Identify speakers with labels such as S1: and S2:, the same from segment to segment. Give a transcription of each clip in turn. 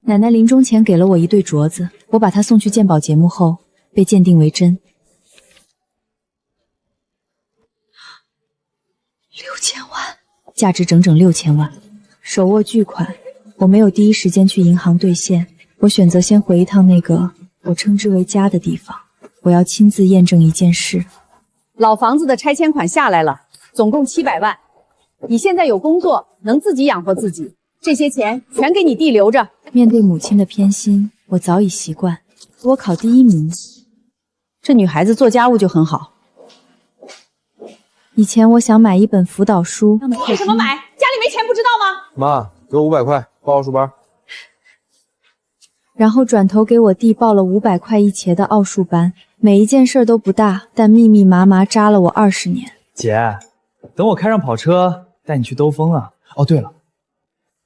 S1: 奶奶临终前给了我一对镯子，我把它送去鉴宝节目后，被鉴定为真。6000万，价值整整6000万，手握巨款。我没有第一时间去银行兑现，我选择先回一趟那个我称之为家的地方。我要亲自验证一件事。
S2: 老房子的拆迁款下来了，总共700万。你现在有工作，能自己养活自己，这些钱全给你弟留着。
S1: 面对母亲的偏心，我早已习惯。我考第1名，
S2: 这女孩子做家务就很好。
S1: 以前我想买一本辅导书，
S2: 为什么买？家里没钱不知道吗？
S3: 妈，给我500块报奥数班。
S1: 然后转头给我弟报了500块一节的奥数班。每一件事都不大，但密密麻麻扎了我20年。
S4: 姐，等我开上跑车带你去兜风啊！哦，对了，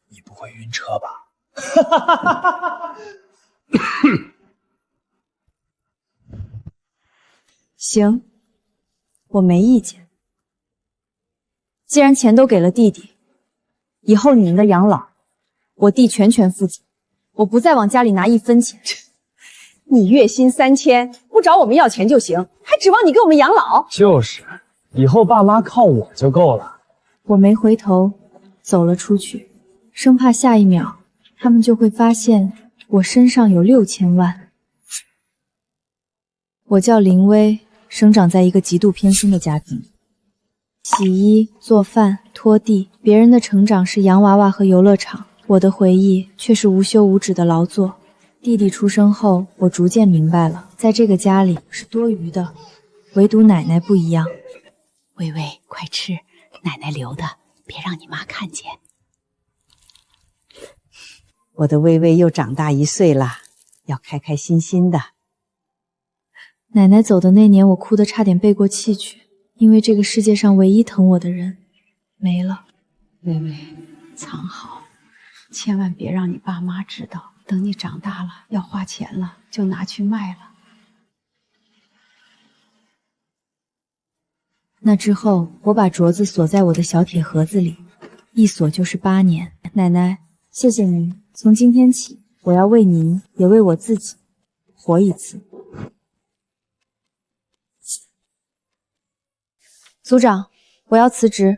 S4: 你不会晕车吧？哈哈哈哈！
S1: 行，我没意见。既然钱都给了弟弟，以后你们的养老，我弟全权负责，我不再往家里拿1分钱。
S2: 你月薪3000，不找我们要钱就行，还指望你给我们养老？
S4: 就是，以后爸妈靠我就够了。
S1: 我没回头，走了出去，生怕下一秒他们就会发现我身上有6000万。我叫林薇，生长在一个极度偏心的家庭，洗衣、做饭、拖地，别人的成长是洋娃娃和游乐场，我的回忆却是无休无止的劳作。弟弟出生后，我逐渐明白了，在这个家里是多余的，唯独奶奶不一样。
S5: 薇薇，快吃，奶奶留的，别让你妈看见。
S6: 我的薇薇又长大1岁了，要开开心心的。
S1: 奶奶走的那年，我哭得差点背过气去，因为这个世界上唯一疼我的人没了。
S5: 薇薇，藏好，千万别让你爸妈知道。等你长大了，要花钱了，就拿去卖了。
S1: 那之后，我把镯子锁在我的小铁盒子里，一锁就是8年。奶奶，谢谢您。从今天起，我要为您，也为我自己，活一次。组长，我要辞职。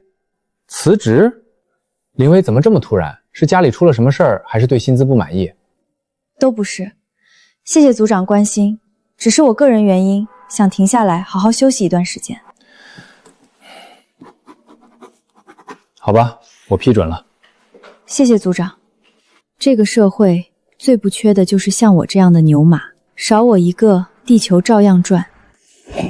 S3: 辞职？林薇怎么这么突然？是家里出了什么事儿，还是对薪资不满意？
S1: 都不是，谢谢组长关心，只是我个人原因，想停下来好好休息一段时间。
S3: 好吧，我批准了。
S1: 谢谢组长。这个社会最不缺的就是像我这样的牛马，少我一个，地球照样转。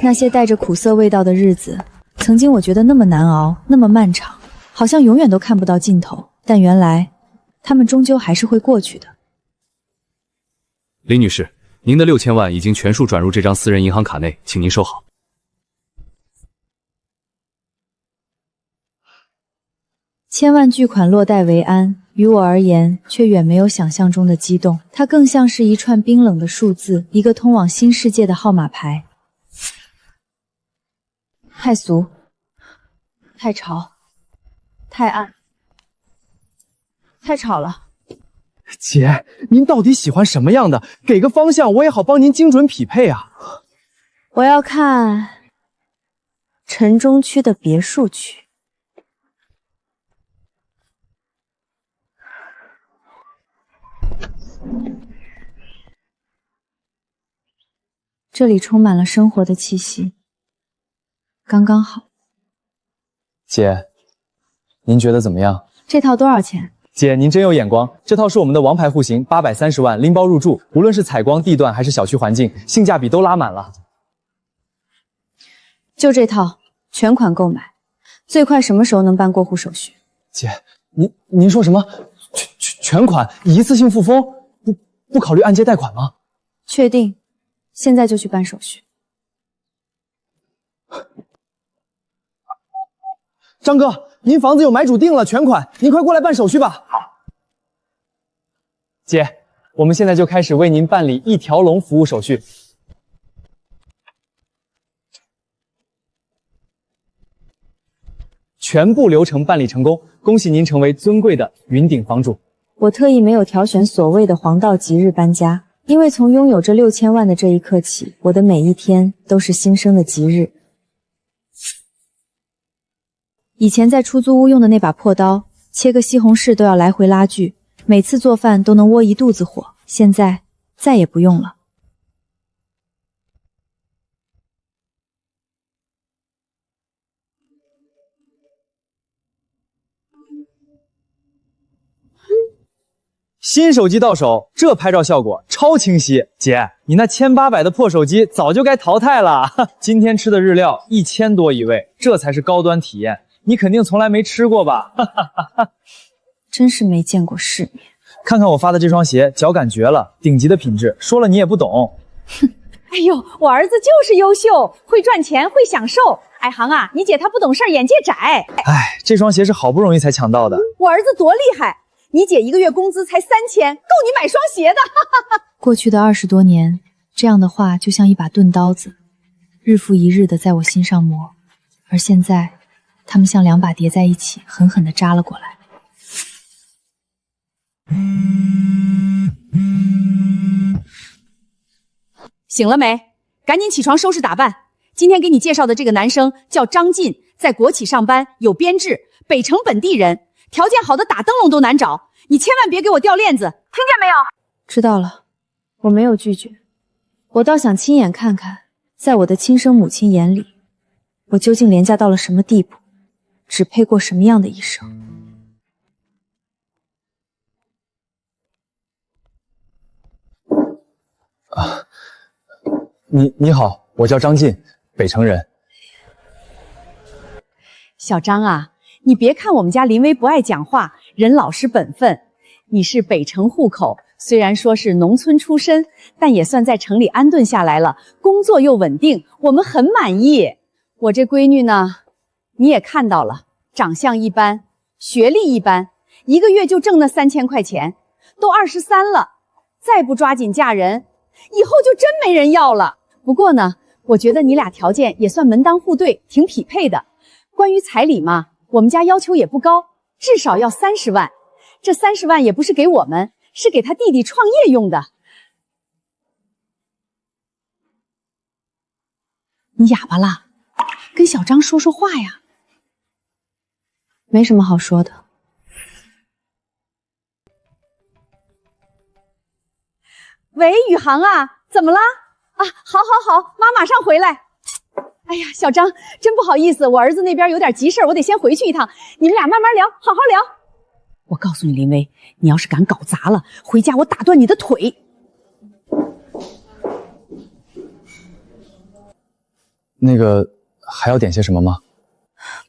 S1: 那些带着苦涩味道的日子，曾经我觉得那么难熬，那么漫长，好像永远都看不到尽头，但原来他们终究还是会过去的。
S7: 林女士，您的6000万已经全数转入这张私人银行卡内，请您收好。
S1: 千万巨款落袋为安，于我而言却远没有想象中的激动，它更像是一串冰冷的数字，一个通往新世界的号码牌。太俗，太潮，太暗，太吵了。
S4: 姐，您到底喜欢什么样的？给个方向，我也好帮您精准匹配啊。
S1: 我要看城中区的别墅区。这里充满了生活的气息，刚刚好。
S4: 姐，您觉得怎么样？
S1: 这套多少钱？
S4: 姐，您真有眼光，这套是我们的王牌户型，830万拎包入住，无论是采光、地段还是小区环境，性价比都拉满了。
S1: 就这套，全款购买，最快什么时候能办过户手续？
S4: 姐，您说什么？全款一次性付封，不考虑按揭贷款吗？
S1: 确定，现在就去办手续。
S4: 张哥，您房子有买主定了，全款，您快过来办手续吧。好。姐，我们现在就开始为您办理一条龙服务手续。全部流程办理成功，恭喜您成为尊贵的云顶房主。
S1: 我特意没有挑选所谓的黄道吉日搬家，因为从拥有这6000万的这一刻起，我的每一天都是新生的吉日。以前在出租屋用的那把破刀，切个西红柿都要来回拉锯，每次做饭都能窝一肚子火，现在再也不用了。
S4: 新手机到手，这拍照效果超清晰。姐，你那1800的破手机早就该淘汰了。今天吃的日料1000多一位，这才是高端体验。你肯定从来没吃过吧？
S1: 真是没见过世面。
S4: 看看我发的这双鞋，脚感绝了，顶级的品质，说了你也不懂。
S2: 哎呦，我儿子就是优秀，会赚钱，会享受。海航啊，你姐她不懂事儿，眼界窄。
S4: 哎，这双鞋是好不容易才抢到的。
S2: 我儿子多厉害，你姐一个月工资才3000，够你买双鞋的。
S1: 过去的20多年，这样的话就像一把钝刀子，日复一日的在我心上磨，而现在，它们像2把叠在一起，狠狠地扎了过来。
S2: 醒了没？赶紧起床收拾打扮。今天给你介绍的这个男生叫张晋，在国企上班，有编制，北城本地人，条件好的打灯笼都难找，你千万别给我掉链子，听见没有？
S1: 知道了，我没有拒绝，我倒想亲眼看看，在我的亲生母亲眼里，我究竟廉价到了什么地步，只配过什么样的一生。
S3: 你好，我叫张晋，北城人。
S2: 小张啊，你别看我们家林薇不爱讲话，人老实本分。你是北城户口，虽然说是农村出身，但也算在城里安顿下来了，工作又稳定，我们很满意。我这闺女呢，你也看到了，长相一般，学历一般，一个月就挣那3000块钱，都23了，再不抓紧嫁人，以后就真没人要了。不过呢，我觉得你俩条件也算门当户对，挺匹配的。关于彩礼嘛，我们家要求也不高，至少要30万。这30万也不是给我们，是给他弟弟创业用的。你哑巴啦？跟小张说说话呀。
S1: 没什么好说的。
S2: 喂，宇航啊，怎么了？啊，好，妈马上回来。哎呀，小张，真不好意思，我儿子那边有点急事儿，我得先回去一趟。你们俩慢慢聊，好好聊。我告诉你，林薇，你要是敢搞砸了，回家我打断你的腿。
S3: 那个还要点些什么吗？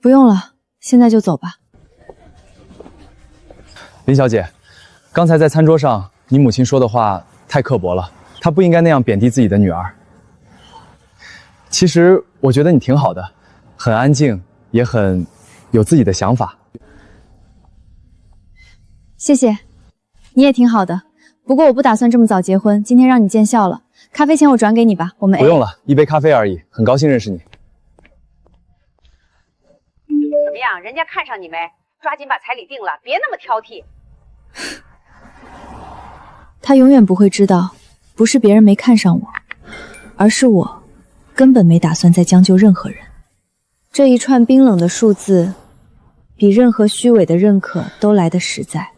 S1: 不用了，现在就走吧。
S3: 林小姐，刚才在餐桌上，你母亲说的话太刻薄了，她不应该那样贬低自己的女儿。其实我觉得你挺好的，很安静，也很有自己的想法。
S1: 谢谢，你也挺好的。不过我不打算这么早结婚，今天让你见笑了。咖啡钱我转给你吧，我们 A。
S3: 不用了，一杯咖啡而已，很高兴认识你。
S2: 怎么样，人家看上你没？抓紧把彩礼定了，别那么挑剔。
S1: 他永远不会知道，不是别人没看上我，而是我根本没打算再将就任何人。这一串冰冷的数字，比任何虚伪的认可都来得实在。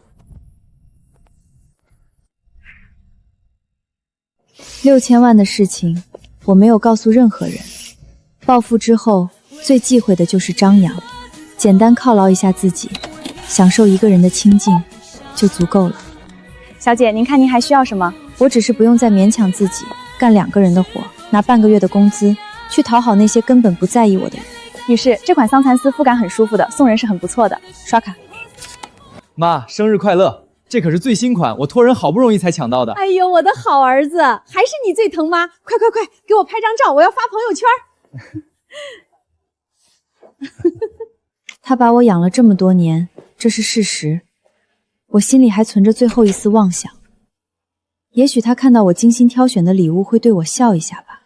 S1: 6000万的事情，我没有告诉任何人。暴富之后，最忌讳的就是张扬，简单犒劳一下自己，享受一个人的清静，就足够了。小姐，您看您还需要什么？我只是不用再勉强自己干2个人的活，拿半个月的工资去讨好那些根本不在意我的人。女士，这款桑蚕丝肤感很舒服的，送人是很不错的。刷卡。
S4: 妈，生日快乐！这可是最新款，我托人好不容易才抢到的。
S2: 哎呦，我的好儿子，还是你最疼妈！快，给我拍张照，我要发朋友圈。
S1: 他把我养了这么多年，这是事实。我心里还存着最后一丝妄想，也许他看到我精心挑选的礼物，会对我笑一下吧。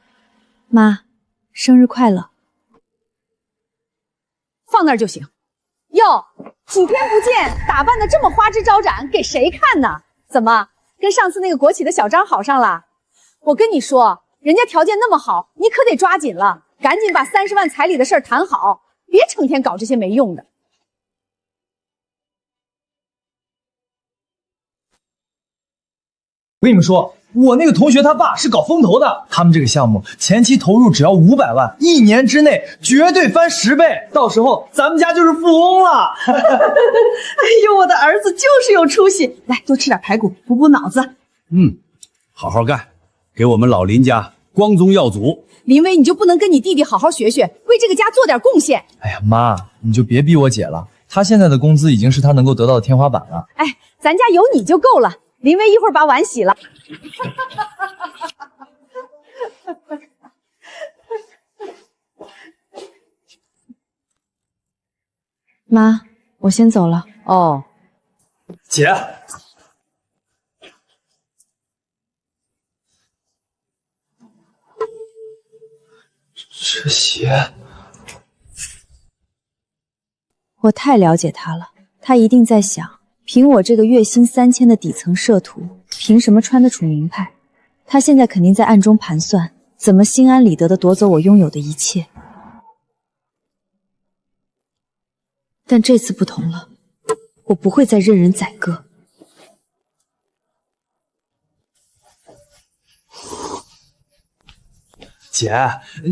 S1: 妈，生日快乐！
S2: 放那儿就行，哟，几天不见，打扮的这么花枝招展，给谁看呢？怎么跟上次那个国企的小张好上了？我跟你说，人家条件那么好，你可得抓紧了，赶紧把30万彩礼的事儿谈好，别成天搞这些没用的。
S4: 我跟你们说，我那个同学他爸是搞风投的，他们这个项目前期投入只要500万，1年之内绝对翻10倍，到时候咱们家就是富翁了。
S2: 哎呦，我的儿子就是有出息，来多吃点排骨，补补脑子。
S8: 好好干，给我们老林家光宗耀祖。
S2: 林威，你就不能跟你弟弟好好学学，为这个家做点贡献？
S3: 哎呀，妈，你就别逼我姐了，她现在的工资已经是她能够得到的天花板了。
S2: 哎，咱家有你就够了。林威一会儿把碗洗了。
S1: 妈，我先走了。
S2: 哦，
S4: 姐，这鞋，
S1: 我太了解他了，他一定在想，凭我这个月薪3000的底层社徒，凭什么穿得出名牌？他现在肯定在暗中盘算，怎么心安理得地夺走我拥有的一切。但这次不同了，我不会再任人宰割。
S4: 姐，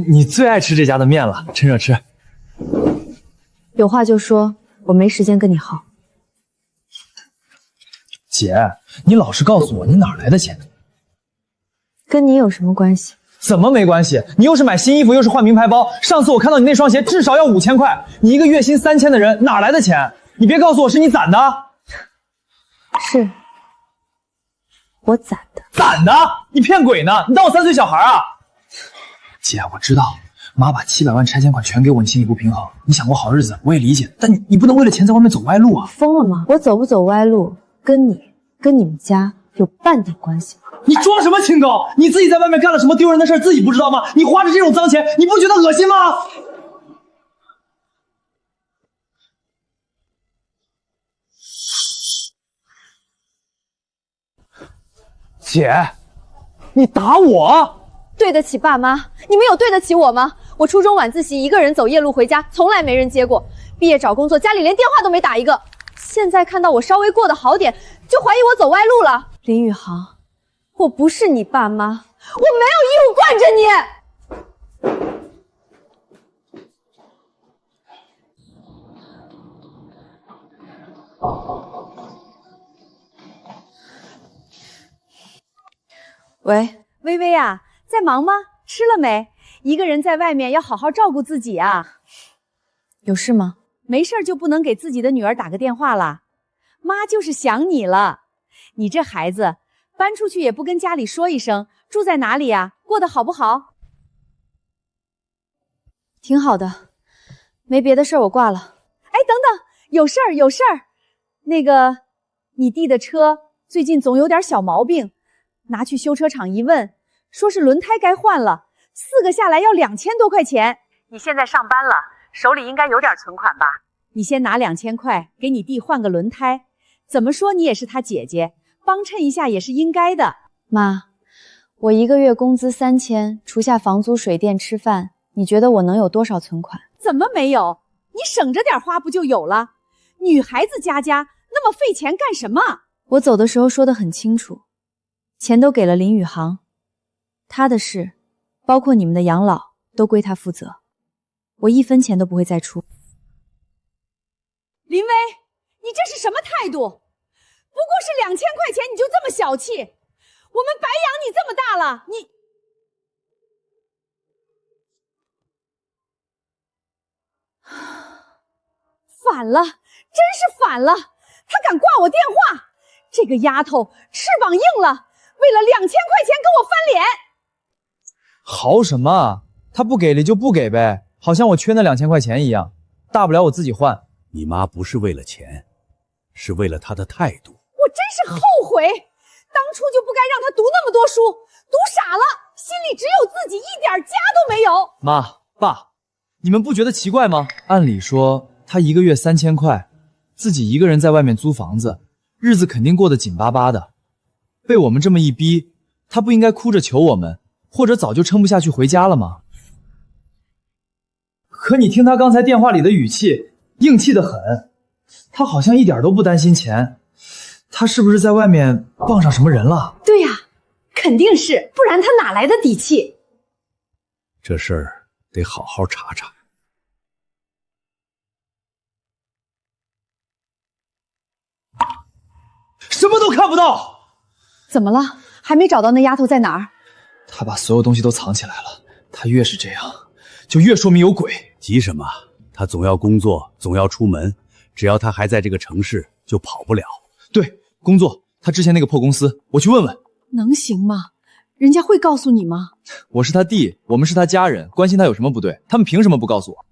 S4: 你最爱吃这家的面了，趁热吃。
S1: 有话就说，我没时间跟你耗。
S4: 姐，你老实告诉我，你哪来的钱？
S1: 跟你有什么关系？
S4: 怎么没关系？你又是买新衣服，又是换名牌包。上次我看到你那双鞋至少要5000块，你一个月薪3000的人哪来的钱？你别告诉我是你攒的。
S1: 是，我攒的。
S4: 攒的？你骗鬼呢？你当我3岁小孩啊？姐，我知道，妈把700万拆迁款全给我，你心里不平衡。你想过好日子，我也理解，但你不能为了钱在外面走歪路啊！
S1: 疯了吗？我走不走歪路，跟你们家有半点关系吗？
S4: 你装什么清高？你自己在外面干了什么丢人的事，自己不知道吗？你花着这种脏钱，你不觉得恶心吗？姐，你打我？
S2: 对得起爸妈，你们有对得起我吗？我初中晚自习一个人走夜路回家，从来没人接过。毕业找工作，家里连电话都没打一个。现在看到我稍微过得好点，就怀疑我走歪路了。
S1: 林宇航，
S2: 我不是你爸妈，我没有义务惯着你。
S1: 喂，
S2: 微微啊，在忙吗？吃了没？一个人在外面要好好照顾自己啊。
S1: 有事吗？
S2: 没事就不能给自己的女儿打个电话啦？妈就是想你了。你这孩子搬出去也不跟家里说一声，住在哪里呀？过得好不好？
S1: 挺好的，没别的事儿，我挂了。
S2: 哎，等等，有事儿，有事儿。那个，你弟的车最近总有点小毛病，拿去修车厂一问，说是轮胎该换了，4个下来要2000多块钱。你现在上班了，手里应该有点存款吧？你先拿2000块给你弟换个轮胎，怎么说你也是他姐姐，帮衬一下也是应该的。
S1: 妈，我一个月工资3000，除下房租、水电、吃饭，你觉得我能有多少存款？
S2: 怎么没有？你省着点花不就有了？女孩子家家那么费钱干什么？
S1: 我走的时候说得很清楚，钱都给了林宇航，他的事，包括你们的养老，都归他负责，我1分钱都不会再出。
S2: 林威，你这是什么态度？不过是2000块钱你就这么小气？我们白养你这么大了，你……反了，真是反了！他敢挂我电话，这个丫头翅膀硬了，为了2000块钱跟我翻脸。
S3: 好什么？他不给力就不给呗，好像我缺那2000块钱一样，大不了我自己换。
S8: 你妈不是为了钱，是为了她的态度。
S2: 我真是后悔，当初就不该让她读那么多书，读傻了，心里只有自己，一点家都没有。
S3: 妈，爸，你们不觉得奇怪吗？按理说他一个月3000块，自己一个人在外面租房子，日子肯定过得紧巴巴的。被我们这么一逼，他不应该哭着求我们，或者早就撑不下去回家了吗？可你听他刚才电话里的语气，硬气得很，他好像一点都不担心钱。他是不是在外面傍上什么人了？
S2: 对呀，肯定是，不然他哪来的底气？
S8: 这事儿得好好查查。
S3: 什么都看不到。
S2: 怎么了？还没找到那丫头在哪儿？
S3: 他把所有东西都藏起来了。他越是这样，就越说明有鬼。
S8: 急什么？他总要工作，总要出门，只要他还在这个城市，就跑不了。
S3: 对，工作，他之前那个破公司，我去问问。
S2: 能行吗？人家会告诉你吗？
S3: 我是他弟，我们是他家人，关心他有什么不对？他们凭什么不告诉我？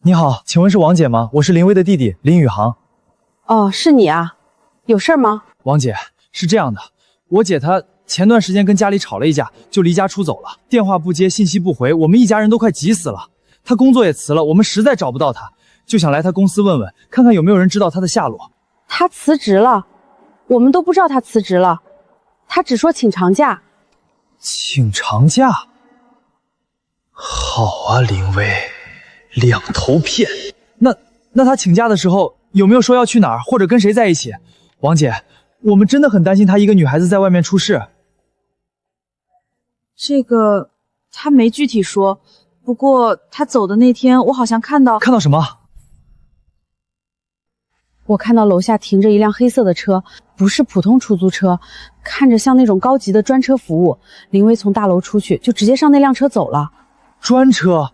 S3: 你好，请问是王姐吗？我是林薇的弟弟林宇航。
S9: 哦，是你啊，有事吗？
S3: 王姐，是这样的，我姐她前段时间跟家里吵了一架，就离家出走了，电话不接，信息不回，我们一家人都快急死了。她工作也辞了，我们实在找不到她，就想来她公司问问，看看有没有人知道她的下落。
S9: 她辞职了，我们都不知道她辞职了，她只说请长假。
S3: 请长假？好啊，林薇。两头骗。那他请假的时候有没有说要去哪儿或者跟谁在一起？王姐，我们真的很担心她一个女孩子在外面出事。
S10: 这个他没具体说，不过他走的那天我好像看到
S3: 什么？
S9: 我看到楼下停着一辆黑色的车，不是普通出租车，看着像那种高级的专车服务。林薇从大楼出去就直接上那辆车走了。
S3: 专车？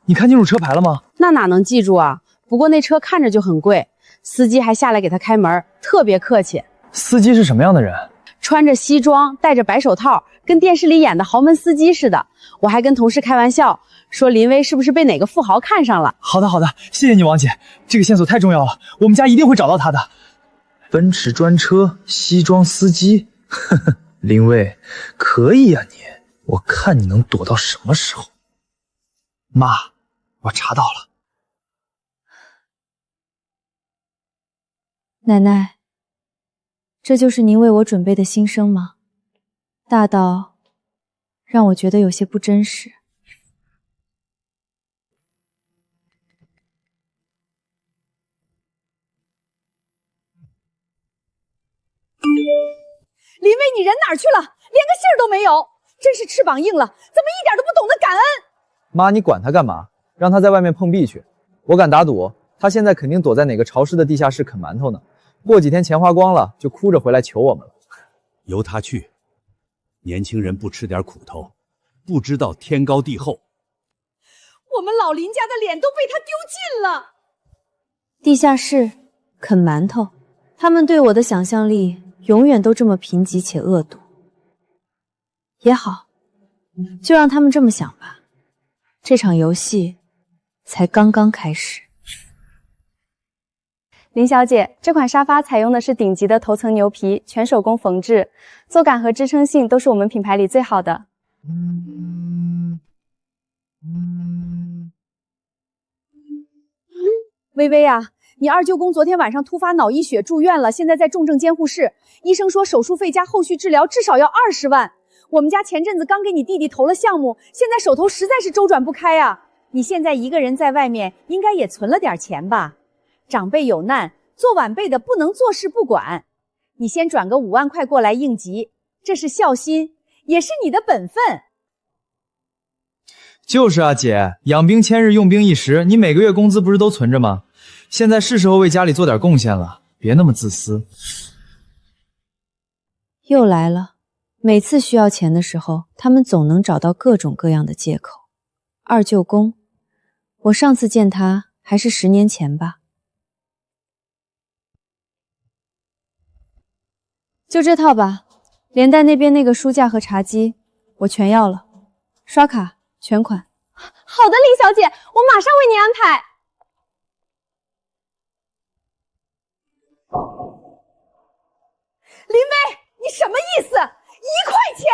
S3: 你看清楚车牌了吗？
S9: 那哪能记住啊，不过那车看着就很贵，司机还下来给他开门，特别客气。
S3: 司机是什么样的人？
S9: 穿着西装，戴着白手套，跟电视里演的豪门司机似的。我还跟同事开玩笑说林薇是不是被哪个富豪看上了。
S3: 好的，谢谢你王姐，这个线索太重要了，我们家一定会找到他的。奔驰专车，西装司机，呵呵，林薇，可以啊你，我看你能躲到什么时候。妈，我查到了。
S1: 奶奶，这就是您为我准备的新生吗？大到让我觉得有些不真实。
S2: 林薇，你人哪儿去了？连个信儿都没有，真是翅膀硬了，怎么一点都不懂得感恩？
S3: 妈，你管他干嘛？让他在外面碰壁去。我敢打赌，他现在肯定躲在哪个潮湿的地下室啃馒头呢。过几天钱花光了，就哭着回来求我们了。
S8: 由他去，年轻人不吃点苦头，不知道天高地厚。
S2: 我们老林家的脸都被他丢尽了。
S1: 地下室啃馒头，他们对我的想象力永远都这么贫瘠且恶毒。也好，就让他们这么想吧。这场游戏才刚刚开始。
S11: 林小姐，这款沙发采用的是顶级的头层牛皮，全手工缝制，坐感和支撑性都是我们品牌里最好的。
S2: 薇薇啊，你二舅公昨天晚上突发脑溢血住院了，现在在重症监护室，医生说手术费加后续治疗至少要20万。我们家前阵子刚给你弟弟投了项目，现在手头实在是周转不开啊。你现在一个人在外面，应该也存了点钱吧？长辈有难，做晚辈的不能坐视不管。你先转个5万块过来应急，这是孝心，也是你的本分。
S3: 就是啊，姐，养兵千日，用兵一时，你每个月工资不是都存着吗？现在是时候为家里做点贡献了，别那么自私。
S1: 又来了。每次需要钱的时候，他们总能找到各种各样的借口。二舅公，我上次见他还是10年前吧。就这套吧，连带那边那个书架和茶几，我全要了。刷卡全款。
S11: 好的，林小姐，我马上为您安排。
S2: 林薇，你什么意思？1块钱？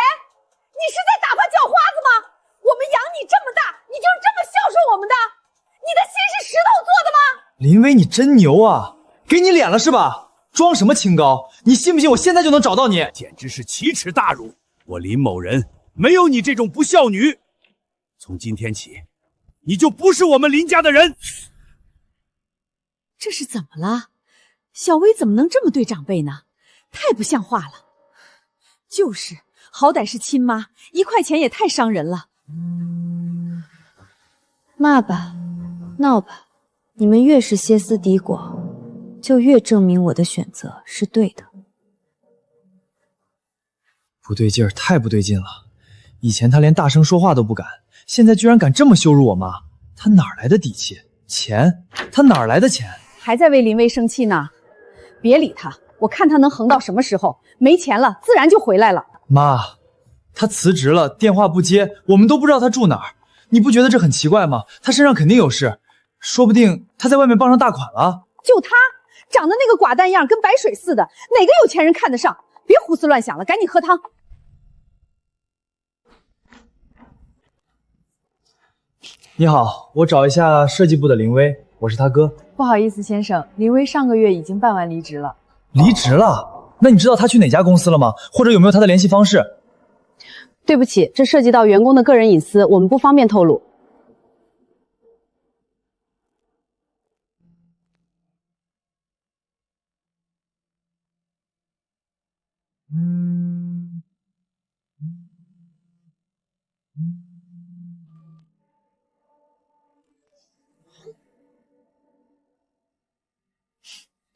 S2: 你是在打发叫花子吗？我们养你这么大，你就是这么孝顺我们的？你的心是石头做的吗？
S4: 林薇，你真牛啊！给你脸了是吧？装什么清高？你信不信我现在就能找到你？
S8: 简直是奇耻大辱！我林某人没有你这种不孝女。从今天起，你就不是我们林家的人。
S2: 这是怎么了？小薇怎么能这么对长辈呢？太不像话了！就是，好歹是亲妈，1块钱也太伤人了。
S1: 骂吧，闹吧，你们越是歇斯底里，就越证明我的选择是对的。
S4: 不对劲儿，太不对劲了！以前他连大声说话都不敢，现在居然敢这么羞辱我妈，他哪来的底气？钱？他哪来的钱？
S2: 还在为林薇生气呢？别理他，我看他能横到什么时候。没钱了，自然就回来了。
S4: 妈，他辞职了，电话不接，我们都不知道他住哪儿。你不觉得这很奇怪吗？他身上肯定有事，说不定他在外面傍上大款了。
S2: 就他长得那个寡淡样，跟白水似的，哪个有钱人看得上？别胡思乱想了，赶紧喝汤。
S4: 你好，我找一下设计部的林薇，我是他哥。
S10: 不好意思，先生，林薇上个月已经办完离职了。
S4: 离职了？那你知道他去哪家公司了吗？或者有没有他的联系方式？
S9: 对不起，这涉及到员工的个人隐私，我们不方便透露。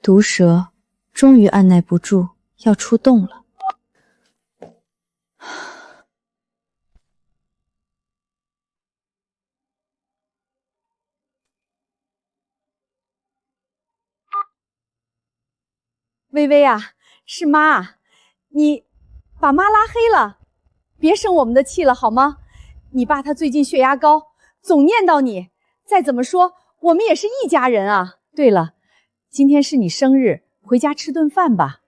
S1: 毒蛇终于按耐不住要出动了。
S2: 薇薇啊，是妈，你把妈拉黑了，别生我们的气了好吗？你爸他最近血压高，总念叨你。再怎么说，我们也是一家人啊。对了，今天是你生日，回家吃顿饭吧。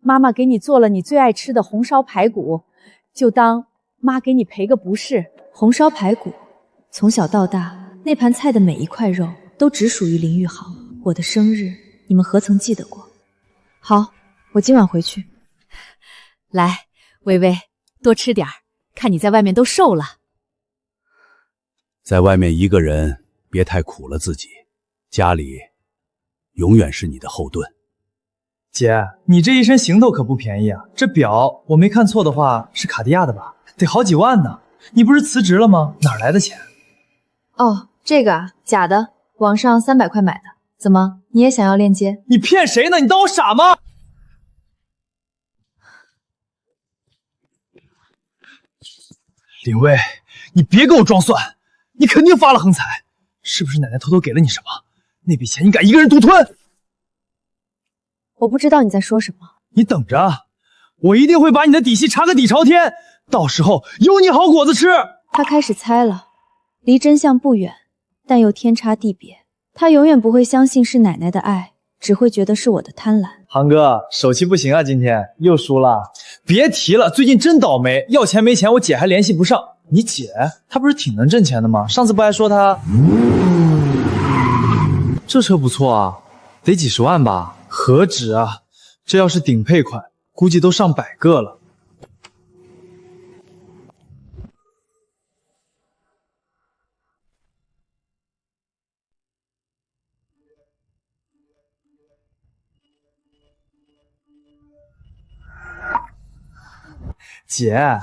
S2: 妈妈给你做了你最爱吃的红烧排骨，就当妈给你赔个不是。
S1: 红烧排骨，从小到大，那盘菜的每一块肉都只属于林玉豪。我的生日，你们何曾记得过？好，我今晚回去。
S2: 来，薇薇，多吃点儿，看你在外面都瘦了。
S8: 在外面一个人，别太苦了自己，家里永远是你的后盾。
S4: 姐，你这一身行头可不便宜啊！这表我没看错的话是卡地亚的吧？得好几万呢。你不是辞职了吗？哪来的钱？
S1: 哦，这个啊，假的，网上300块买的。怎么，你也想要链接？
S4: 你骗谁呢？你当我傻吗？林薇，你别给我装蒜，你肯定发了横财，是不是奶奶偷偷给了你什么？那笔钱你敢一个人独吞？
S1: 我不知道你在说什么。
S4: 你等着，我一定会把你的底细查个底朝天，到时候有你好果子吃。
S1: 他开始猜了，离真相不远，但又天差地别。他永远不会相信是奶奶的爱，只会觉得是我的贪婪。
S4: 航哥，手气不行啊，今天又输了。别提了，最近真倒霉，要钱没钱，我姐还联系不上。你姐她不是挺能挣钱的吗？上次不还说她……这车不错啊，得几十万吧？何止啊，这要是顶配款，估计都上100个了。姐，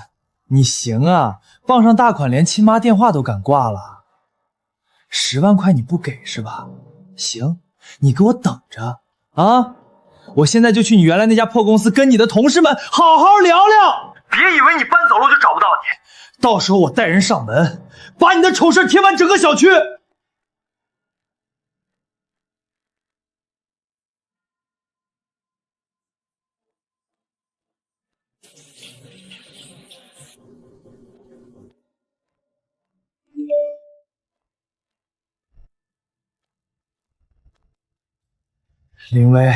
S4: 你行啊，傍上大款连亲妈电话都敢挂了。10万块你不给是吧？行，你给我等着啊！我现在就去你原来那家破公司，跟你的同事们好好聊聊。别以为你搬走了我就找不到你，到时候我带人上门，把你的丑事贴完整个小区。林薇，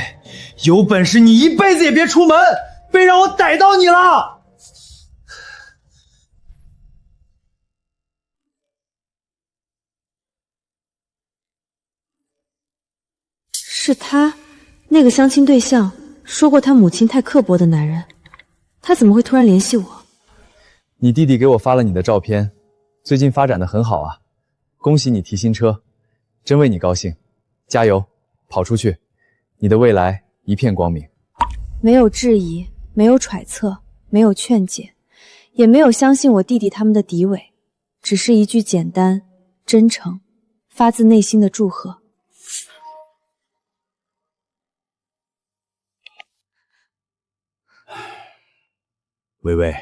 S4: 有本事你一辈子也别出门，非让我逮到你了！
S12: 是他，那个相亲对象说过他母亲太刻薄的男人，他怎么会突然联系我？
S3: 你弟弟给我发了你的照片，最近发展的很好啊，恭喜你提新车，真为你高兴，加油，跑出去，你的未来一片光明。
S1: 没有质疑，没有揣测，没有劝解，也没有相信我弟弟他们的诋毁，只是一句简单、真诚、发自内心的祝贺。
S8: 微微，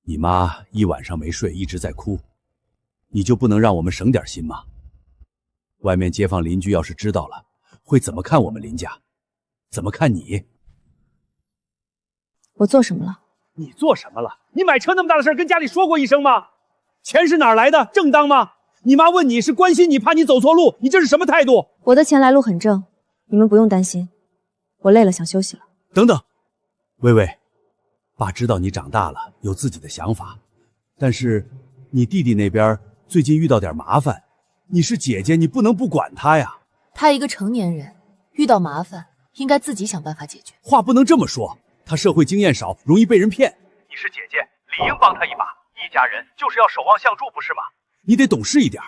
S8: 你妈一晚上没睡，一直在哭，你就不能让我们省点心吗？外面街坊邻居要是知道了，会怎么看我们林家？怎么看你？
S1: 我做什么了？
S8: 你做什么了？你买车那么大的事跟家里说过一声吗？钱是哪儿来的？正当吗？你妈问你是关心你，怕你走错路，你这是什么态度？
S1: 我的钱来路很正，你们不用担心。我累了，想休息了。
S8: 等等，微微，爸知道你长大了，有自己的想法，但是你弟弟那边最近遇到点麻烦，你是姐姐，你不能不管他呀。
S13: 他一个成年人，遇到麻烦应该自己想办法解决。
S8: 话不能这么说，他社会经验少，容易被人骗。你是姐姐，理应帮他一把。一家人就是要守望相助，不是吗？你得懂事一点。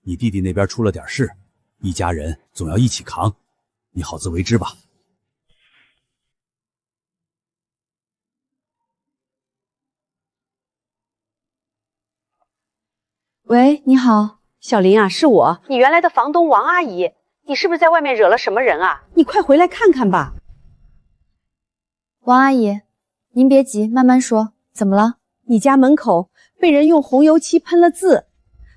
S8: 你弟弟那边出了点事，一家人总要一起扛，你好自为之吧。
S1: 喂，你好，
S2: 小林啊，是我，
S9: 你原来的房东王阿姨，你是不是在外面惹了什么人啊？
S2: 你快回来看看吧。
S1: 王阿姨，您别急，慢慢说，怎么了？
S2: 你家门口被人用红油漆喷了字，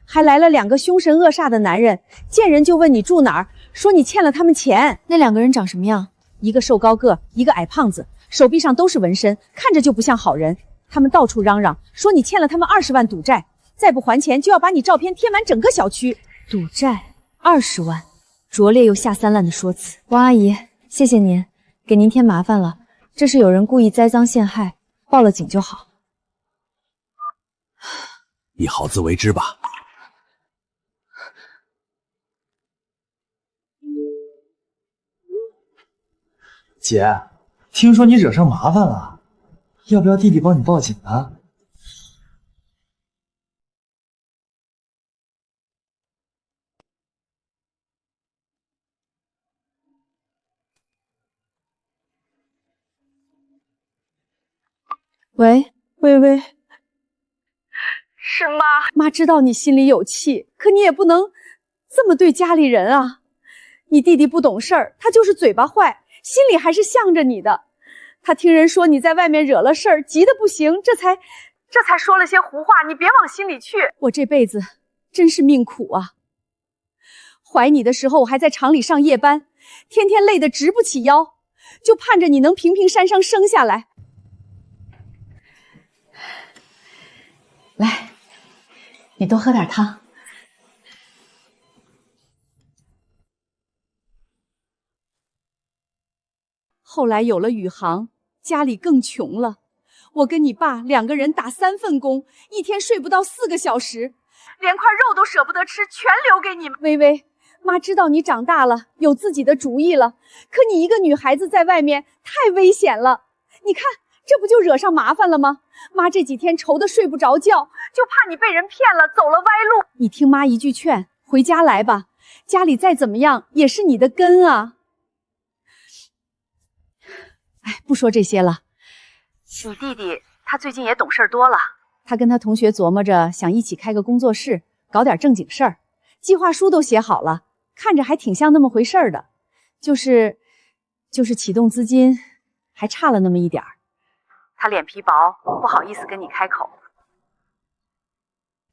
S2: 还来了2个凶神恶煞的男人，见人就问你住哪儿，说你欠了他们钱。
S1: 那2个人长什么样？
S2: 一个瘦高个，一个矮胖子，手臂上都是纹身，看着就不像好人。他们到处嚷嚷，说你欠了他们20万赌债，再不还钱就要把你照片贴满整个小区。
S1: 赌债20万，拙劣又下三滥的说辞。王阿姨，谢谢您，给您添麻烦了。这是有人故意栽赃陷害，报了警就好。
S8: 你好自为之吧。
S4: 姐，听说你惹上麻烦了，要不要弟弟帮你报警啊？
S1: 喂，
S2: 微微，
S9: 是妈。
S2: 妈知道你心里有气，可你也不能这么对家里人啊。你弟弟不懂事儿，他就是嘴巴坏，心里还是向着你的。他听人说你在外面惹了事儿，急得不行，这才说了些胡话，你别往心里去。我这辈子真是命苦啊！怀你的时候，我还在厂里上夜班，天天累得直不起腰，就盼着你能平平山上生下来。来，你多喝点汤。后来有了宇航，家里更穷了。我跟你爸2个人打3份工，一天睡不到4个小时，连块肉都舍不得吃，全留给你们。微微，妈知道你长大了，有自己的主意了，可你一个女孩子在外面太危险了。你看，这不就惹上麻烦了吗？妈这几天愁得睡不着觉，就怕你被人骗了，走了歪路。你听妈一句劝，回家来吧，家里再怎么样也是你的根啊。哎，不说这些了。
S9: 你弟弟他最近也懂事多了，
S2: 他跟他同学琢磨着想一起开个工作室，搞点正经事儿，计划书都写好了，看着还挺像那么回事儿的，就是启动资金还差了那么一点儿。
S9: 他脸皮薄，不好意思跟你开口。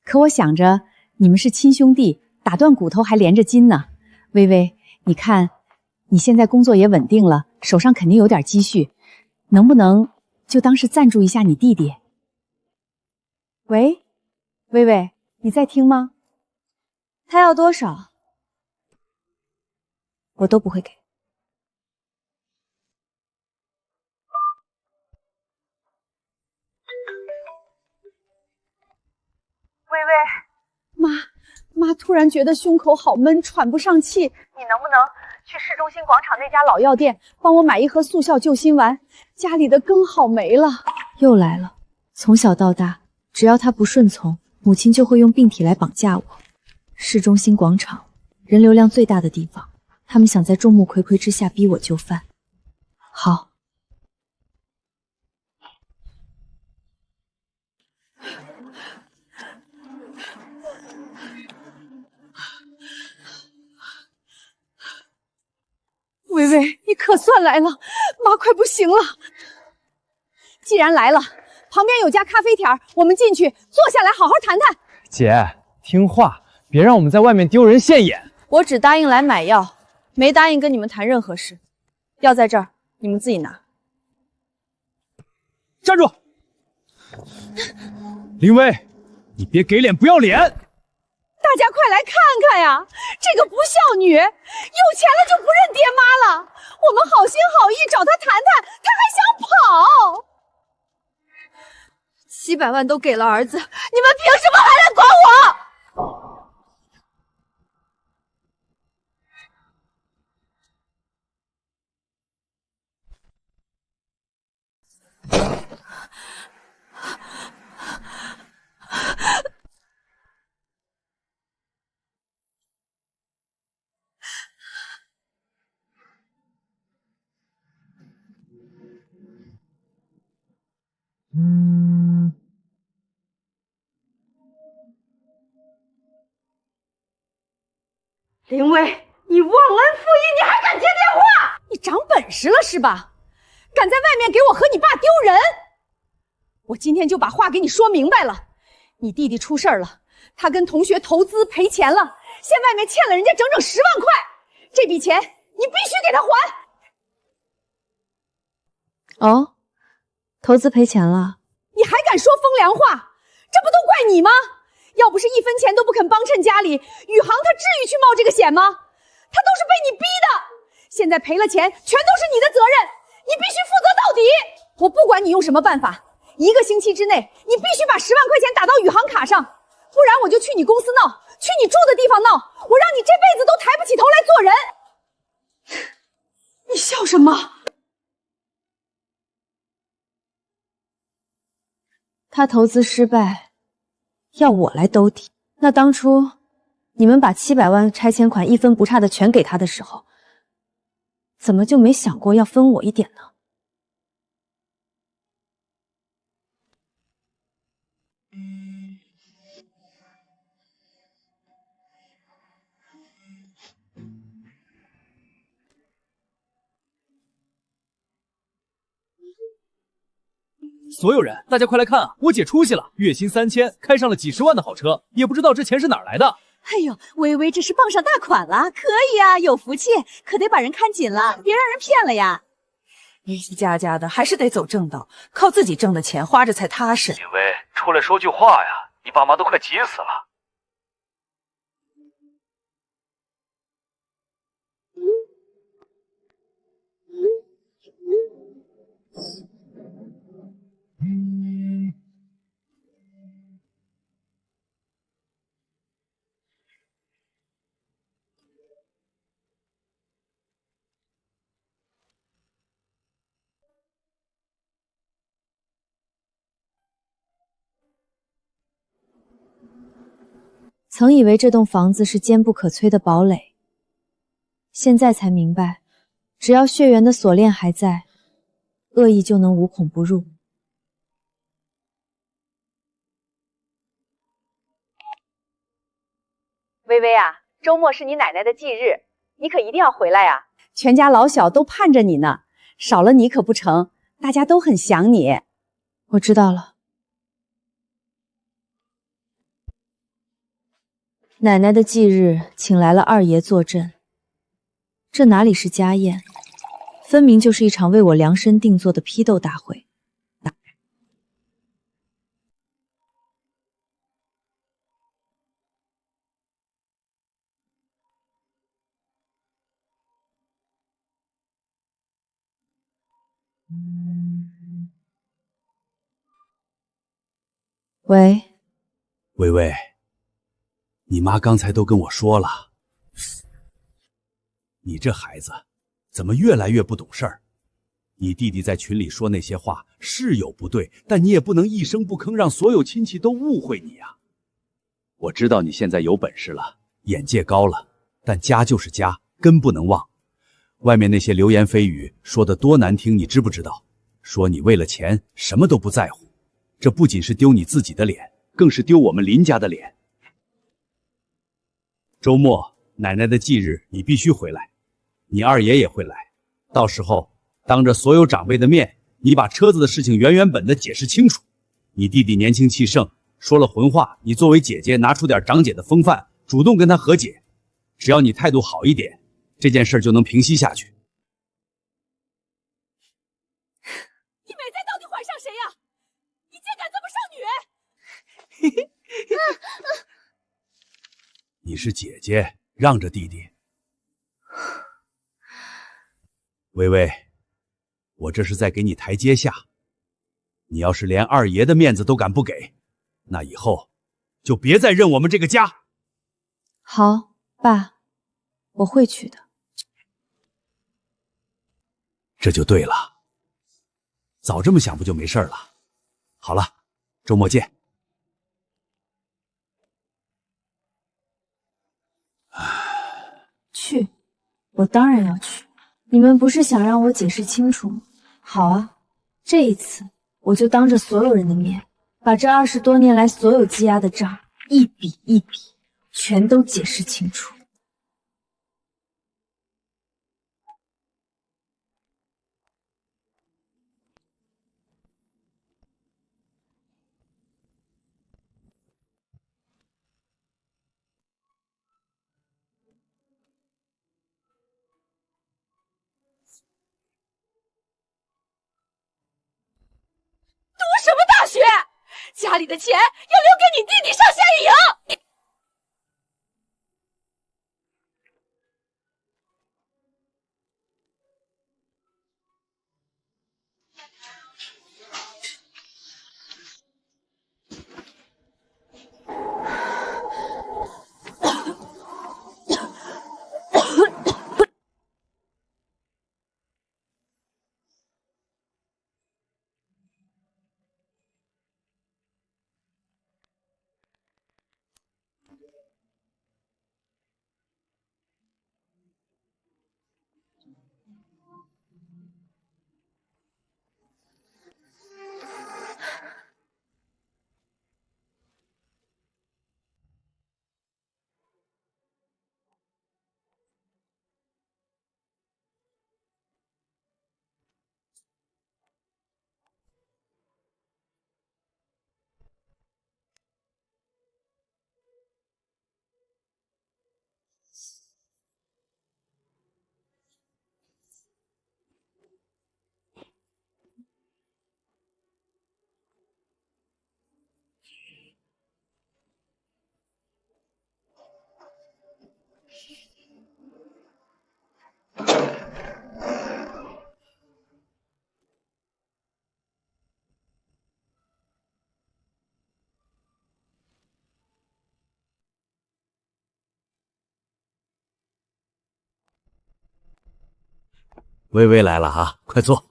S2: 可我想着你们是亲兄弟，打断骨头还连着筋呢。微微，你看你现在工作也稳定了，手上肯定有点积蓄，能不能就当是赞助一下你弟弟？喂，微微，你在听吗？
S1: 他要多少，我都不会给。
S2: 微，妈突然觉得胸口好闷，喘不上气，你能不能去市中心广场那家老药店帮我买一盒速效救心丸？家里的羹好没了。
S1: 又来了，从小到大，只要他不顺从，母亲就会用病体来绑架我。市中心广场，人流量最大的地方，他们想在众目睽睽之下逼我就范。好。
S2: 微微，你可算来了，妈快不行了。既然来了，旁边有家咖啡厅，我们进去坐下来好好谈谈。
S4: 姐，听话，别让我们在外面丢人现眼。
S10: 我只答应来买药，没答应跟你们谈任何事。药在这儿，你们自己拿。
S4: 站住！林薇，你别给脸不要脸！
S2: 大家快来看看呀，这个不孝女，有钱了就不认爹妈了。我们好心好意找她谈谈，她还想跑。
S12: 700万都给了儿子，你们凭什么还来管我？
S2: 林薇，你忘恩负义，你还敢接电话？你长本事了是吧？敢在外面给我和你爸丢人！我今天就把话给你说明白了。你弟弟出事了，他跟同学投资赔钱了，现外面欠了人家整整10万块，这笔钱你必须给他还。
S1: 哦，投资赔钱了？
S2: 你还敢说风凉话？这不都怪你吗？要不是1分钱都不肯帮衬家里，宇航他至于去冒这个险吗？他都是被你逼的，现在赔了钱全都是你的责任，你必须负责到底。我不管你用什么办法，1个星期之内你必须把10万块钱打到宇航卡上，不然我就去你公司闹，去你住的地方闹，我让你这辈子都抬不起头来做人。你笑什么？
S1: 他投资失败，要我来兜底。那当初你们把700万拆迁款1分不差的全给他的时候，怎么就没想过要分我一点呢？
S4: 所有人，大家快来看啊！我姐出息了，月薪3000，开上了几十万的好车，也不知道这钱是哪儿来的。
S2: 哎呦，微微这是傍上大款了，可以啊，有福气，可得把人看紧了，别让人骗了呀。
S14: 一家家的还是得走正道，靠自己挣的钱花着才踏实。
S15: 景薇，出来说句话呀，你爸妈都快急死了。
S1: 曾以为这栋房子是坚不可摧的堡垒，现在才明白，只要血缘的锁链还在，恶意就能无孔不入。
S2: 微微啊，周末是你奶奶的忌日，你可一定要回来呀！全家老小都盼着你呢，少了你可不成，大家都很想你。
S1: 我知道了。奶奶的忌日，请来了二爷坐镇，这哪里是家宴，分明就是一场为我量身定做的批斗大会。喂，
S8: 微微，你妈刚才都跟我说了，你这孩子怎么越来越不懂事儿？你弟弟在群里说那些话是有不对，但你也不能一声不吭让所有亲戚都误会你啊。我知道你现在有本事了，眼界高了，但家就是家，根不能忘。外面那些流言蜚语说的多难听，你知不知道？说你为了钱什么都不在乎，这不仅是丢你自己的脸，更是丢我们林家的脸。周末奶奶的忌日你必须回来，你二爷也会来，到时候当着所有长辈的面，你把车子的事情原原本的解释清楚。你弟弟年轻气盛，说了混话，你作为姐姐拿出点长姐的风范，主动跟他和解。只要你态度好一点，这件事就能平息下去。
S14: 你美哉到底怀上谁呀？你竟敢这么上女！
S8: 你是姐姐，让着弟弟。微微，我这是在给你台阶下。你要是连二爷的面子都敢不给，那以后就别再认我们这个家。
S1: 好，爸，我会去的。
S8: 这就对了，早这么想不就没事了。好了，周末见。
S12: 去，我当然要去。你们不是想让我解释清楚吗？好啊，这一次我就当着所有人的面，把这20多年来所有积压的账一笔一笔全都解释清楚。
S14: 读什么大学？家里的钱要留给你弟弟上夏令营。
S8: 微微来了啊，快坐。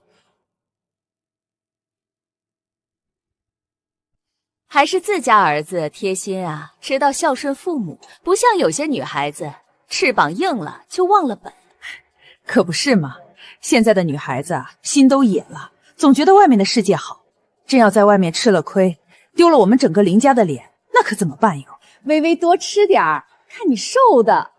S16: 还是自家儿子贴心啊，知道孝顺父母，不像有些女孩子翅膀硬了就忘了本。
S14: 可不是嘛，现在的女孩子啊，心都野了，总觉得外面的世界好，真要在外面吃了亏，丢了我们整个林家的脸，那可怎么办哟？
S2: 微微多吃点儿，看你瘦的。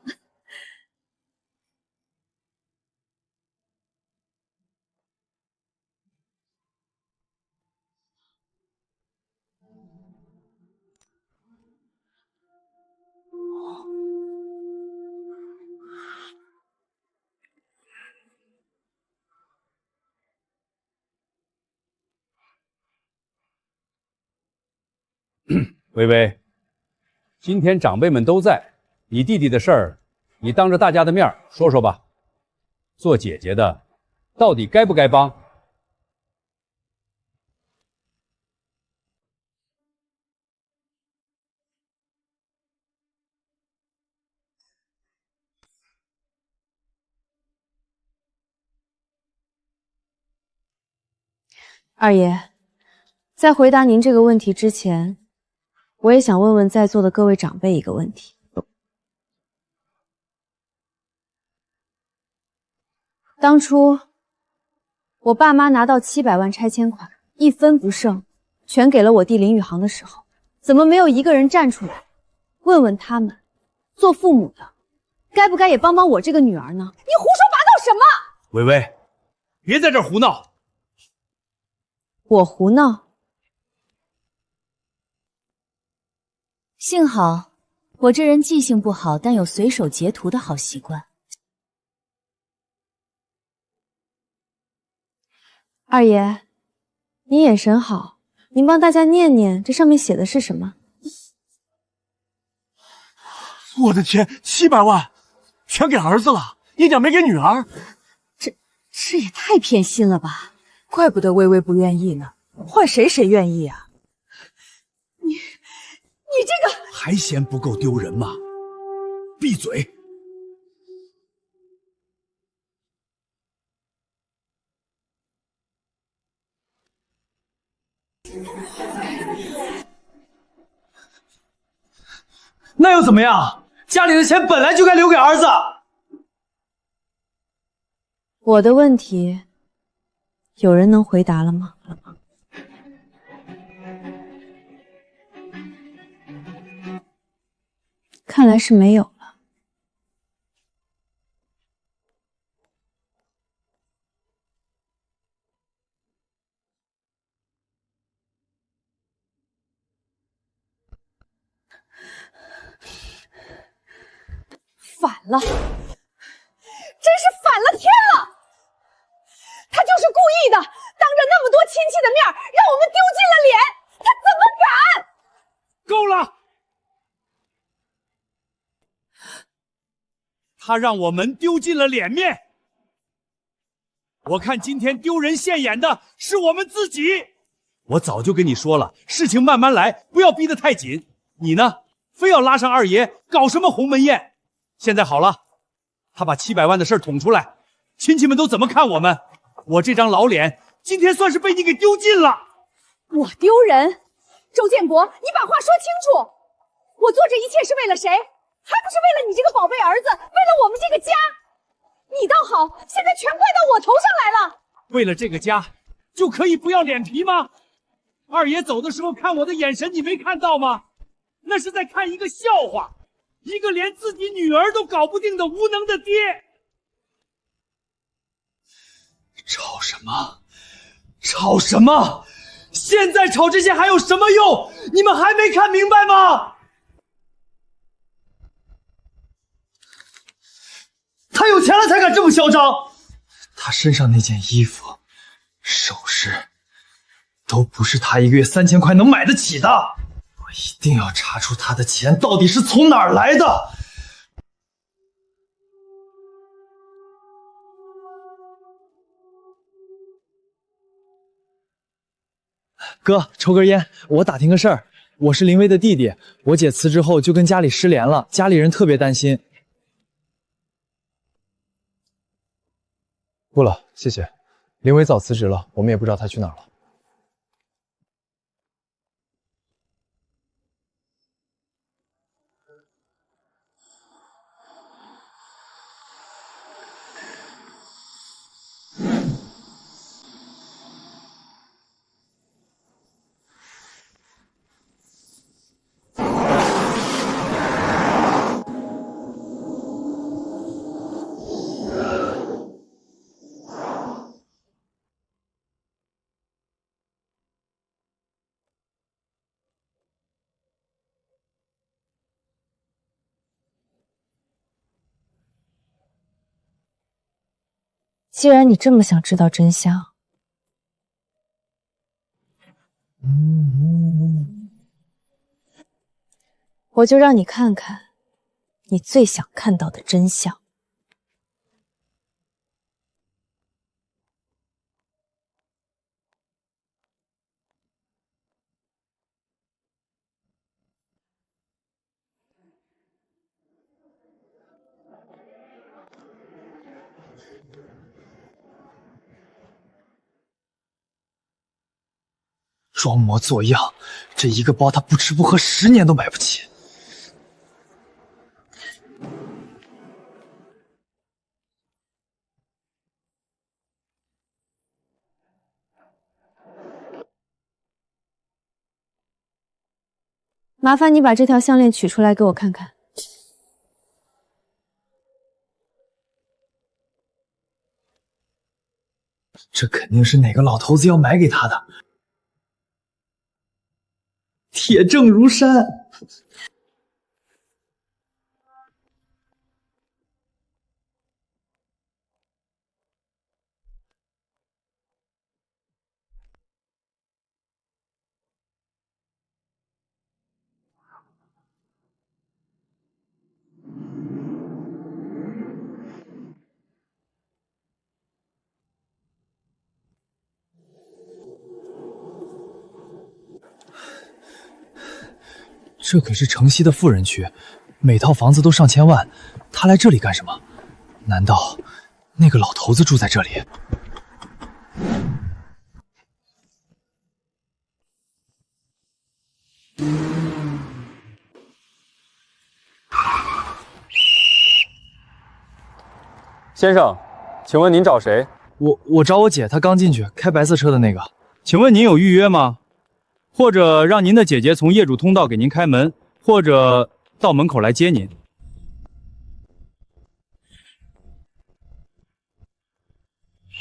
S8: 微微，今天长辈们都在，你弟弟的事儿，你当着大家的面说说吧。做姐姐的，到底该不该帮？
S1: 二爷，在回答您这个问题之前，我也想问问在座的各位长辈一个问题。当初我爸妈拿到700万拆迁款，一分不剩，全给了我弟林宇航的时候，怎么没有一个人站出来，问问他们，做父母的，该不该也帮帮我这个女儿呢？
S10: 你胡说八道什么？
S8: 薇薇，别在这儿胡闹！
S1: 我胡闹？
S16: 幸好我这人记性不好，但有随手截图的好习惯。
S1: 二爷，您眼神好，您帮大家念念，这上面写的是什么？
S17: 我的天，700万，全给儿子了，一点没给女儿。
S10: 这也太偏心了吧！
S14: 怪不得微微不愿意呢，换谁愿意啊？
S10: 你这个
S8: 还嫌不够丢人吗？闭嘴！
S4: 那又怎么样？家里的钱本来就该留给儿子。
S1: 我的问题，有人能回答了吗？看来是没有了。
S10: 反了，真是反了天了！他就是故意的，当着那么多亲戚的面让我们丢尽了脸，他怎么敢？
S8: 够了！他让我们丢尽了脸面。我看今天丢人现眼的是我们自己。我早就跟你说了，事情慢慢来，不要逼得太紧。你呢，非要拉上二爷搞什么鸿门宴？现在好了，他把700万的事捅出来，亲戚们都怎么看我们？我这张老脸今天算是被你给丢尽了。
S10: 我丢人？周建国，你把话说清楚！我做这一切是为了谁？还不是为了你这个宝贝儿子，为了我们这个家。你倒好，现在全怪到我头上来了。
S8: 为了这个家，就可以不要脸皮吗？二爷走的时候看我的眼神，你没看到吗？那是在看一个笑话，一个连自己女儿都搞不定的无能的爹。
S4: 吵什么？吵什么？现在吵这些还有什么用？你们还没看明白吗？他有钱了才敢这么嚣张。他身上那件衣服、首饰，都不是他1个月3000块能买得起的。我一定要查出他的钱到底是从哪儿来的。哥，抽根烟，我打听个事儿。我是林薇的弟弟，我姐辞职后就跟家里失联了，家里人特别担心。不了，谢谢。林薇早辞职了，我们也不知道她去哪儿了。
S1: 既然你这么想知道真相，我就让你看看你最想看到的真相。
S3: 装模作样，这一个包他不吃不喝10年都买不起。
S1: 麻烦你把这条项链取出来给我看看。
S3: 这肯定是哪个老头子要买给他的。铁证如山。这可是城西的富人区，每套房子都上千万，他来这里干什么？难道那个老头子住在这里？先生，请问您找谁？我找我姐，她刚进去，开白色车的那个。
S4: 请问您有预约吗？或者让您的姐姐从业主通道给您开门，或者到门口来接您。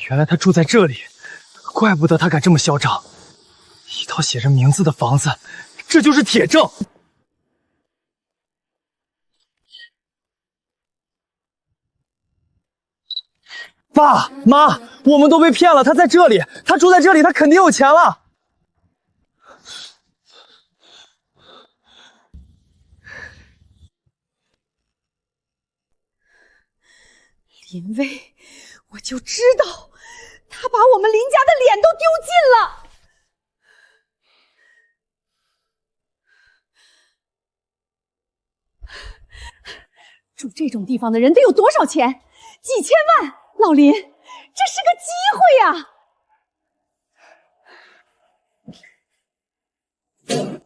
S3: 原来他住在这里，怪不得他敢这么嚣张。一套写着名字的房子，这就是铁证。爸妈，我们都被骗了，他在这里，他住在这里，他肯定有钱了。
S10: 林薇，我就知道，他把我们林家的脸都丢尽了。住这种地方的人得有多少钱？几千万！老林，这是个机会呀！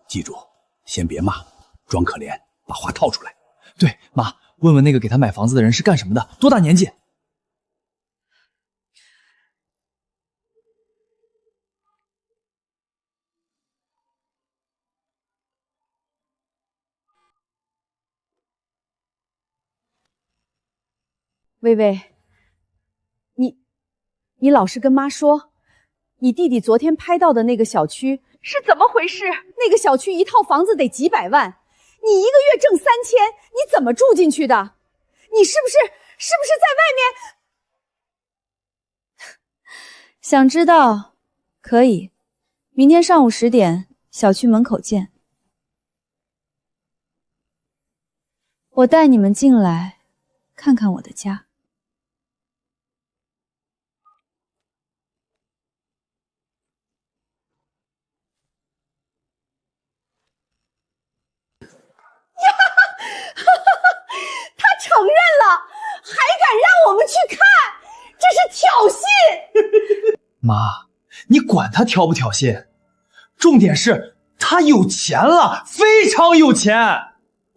S8: 记住，先别骂，装可怜，把话套出来。
S3: 对，妈，问问那个给他买房子的人是干什么的，多大年纪？
S2: 薇薇，你老实跟妈说，你弟弟昨天拍到的那个小区是怎么回事？那个小区一套房子得几百万，你一个月挣3000，你怎么住进去的？你是不是在外面？
S1: 想知道？可以，明天上午10点，小区门口见。我带你们进来，看看我的家。
S10: 他承认了，还敢让我们去看，这是挑衅！
S3: 妈，你管他挑不挑衅，重点是他有钱了，非常有钱。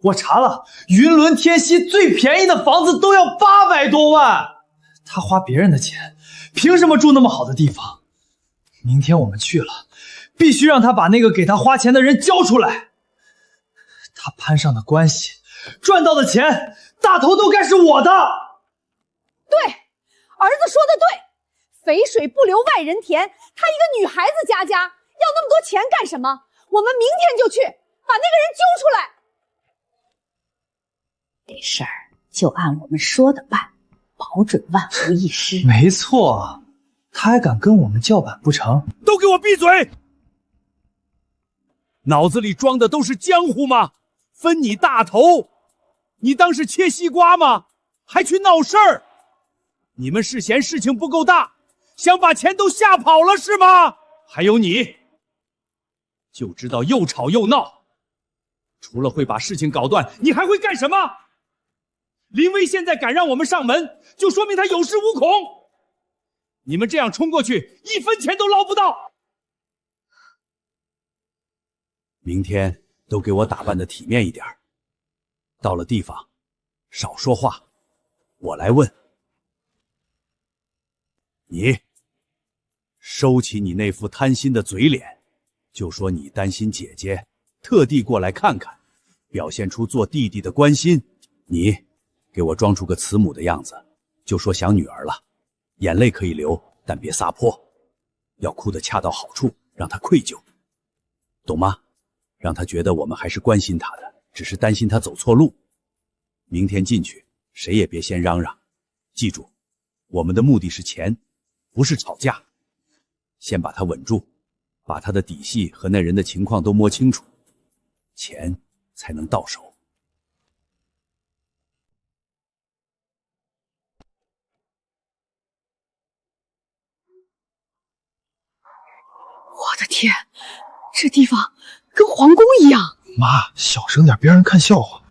S3: 我查了，云伦天溪最便宜的房子都要800多万，他花别人的钱，凭什么住那么好的地方？明天我们去了，必须让他把那个给他花钱的人交出来。他攀上的关系，赚到的钱，大头都该是我的。
S10: 对，儿子说的对，肥水不流外人田。她一个女孩子家，要那么多钱干什么？我们明天就去把那个人揪出来。
S6: 这事儿就按我们说的办，保准万无一失。
S3: 没错，他还敢跟我们叫板不成？
S8: 都给我闭嘴！脑子里装的都是江湖吗？分你大头，你当是切西瓜吗？还去闹事儿？你们是嫌事情不够大，想把钱都吓跑了是吗？还有你，就知道又吵又闹，除了会把事情搞断，你还会干什么？林薇现在敢让我们上门，就说明他有恃无恐。你们这样冲过去，1分钱都捞不到。明天都给我打扮的体面一点，到了地方少说话，我来问。你收起你那副贪心的嘴脸，就说你担心姐姐，特地过来看看，表现出做弟弟的关心。你给我装出个慈母的样子，就说想女儿了，眼泪可以流，但别撒泼，要哭得恰到好处，让她愧疚，懂吗？让她觉得我们还是关心她的，只是担心她走错路。明天进去，谁也别先嚷嚷，记住，我们的目的是钱，不是吵架。先把她稳住，把她的底细和那人的情况都摸清楚，钱才能到手。
S10: 我的天，这地方跟皇宫一样。
S17: 妈，小声点，别让人看笑话。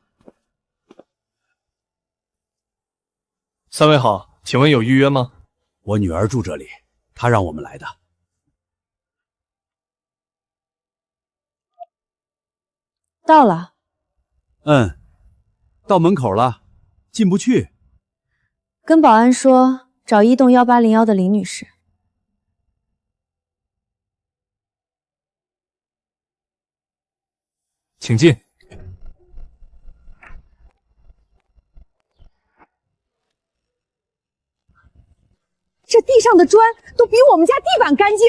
S4: 三位好，请问有预约吗？
S8: 我女儿住这里，她让我们来的。
S1: 到了。
S8: 到门口了，进不去。
S1: 跟保安说找1栋1801的林女士。
S7: 请进。
S10: 这地上的砖都比我们家地板干净。